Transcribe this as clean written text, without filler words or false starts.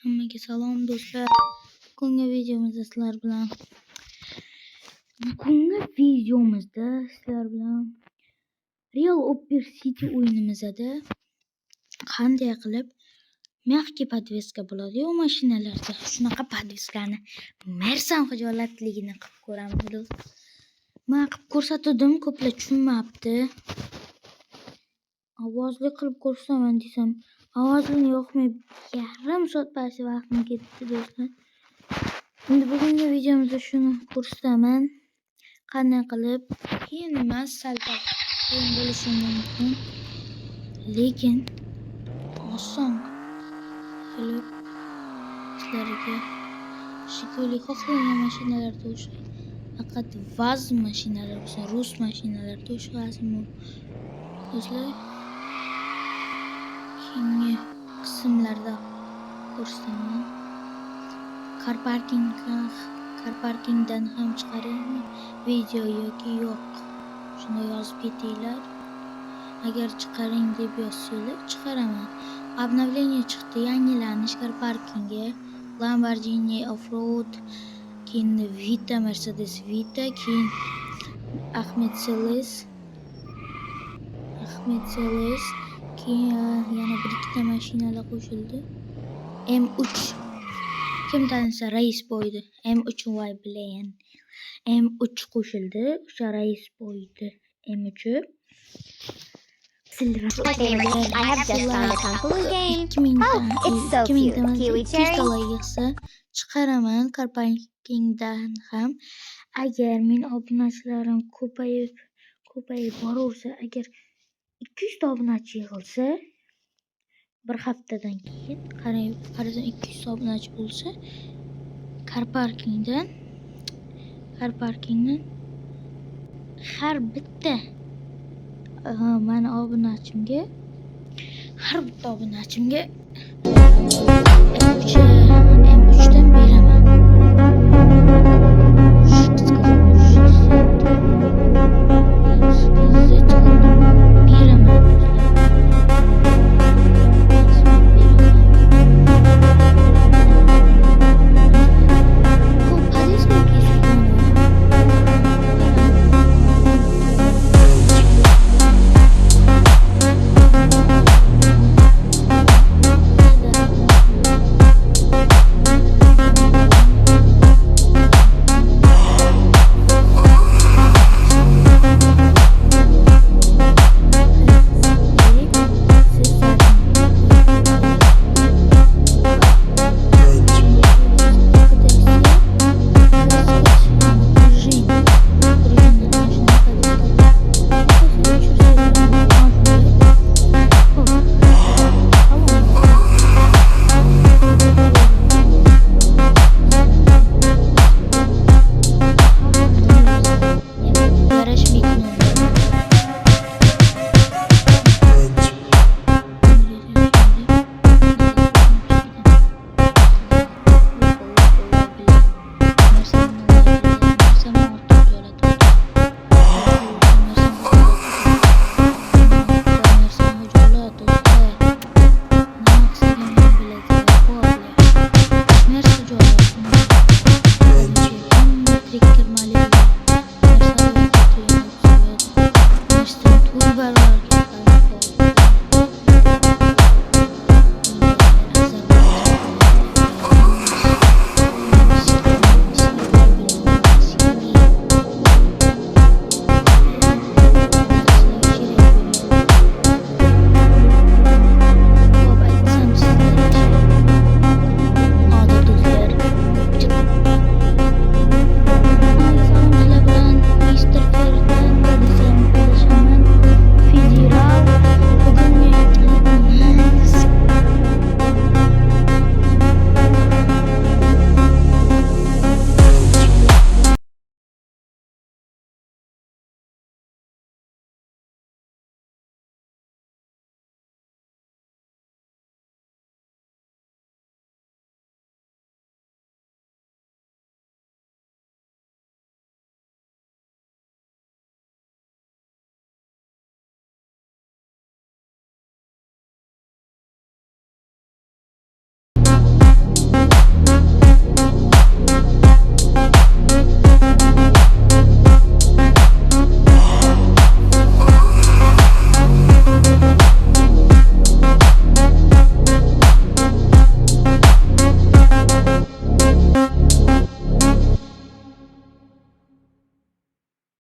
Hammaga salom do'stlar. Bugungi videomizda sizlar bilan Real Opera City o'yinimizda qanday qilib mягкий podveska bo'ladi u mashinalarda. Shunaqa podveskani Mersan hijolatligini qilib ko'ramiz. Men qilib ko'rsatdim, ko'plar tushunmabdi. Ovozli qilib ko'rsataman desam, ovozini yoqmay yarim soat barcha vaqtim ketdi do'stlar. Endi bugungi videomizda shuni ko'rsataman. Qanday qilib qiyin emas, sal-pal qiyin bo'lishi mumkin, lekin oson qilib sizlarga Shiko'li xohlagan mashinalarda o'sha faqat vaz mashinalar bo'lsa, rus mashinalarda o'shqasini do'stlar keyingi qismlarda ko'rsataman. Car parkingdan ham chiqaraymi video yoki yo'q? Shuni yozib ketinglar. Agar chiqaring deb yozsanglar, chiqaraman. Обновление chiqdi, yangilanish car parkingi, Lamborghini Offroad, keyin Vita, Mercedes Vita, keyin Ahmed Seles, keyin yana bir ikkita mashinalar qo'shildi. M3 kim tanisa rais boydi. M3 voy bilan M3 qo'shildi. O'sha rais boydi M3. I have just found a Kung Fu game. Oh, it's so cute. Kiwi cherry. Chiqaraman car parkingdan ham. Agar men obunachilarim ko'payib boraversa, agar 200 ta obunachi yig'ilsa, bir haftadan keyin qarasam 200 ta obunachi bo'lsa, car parkingdan har bitta mani obunachimga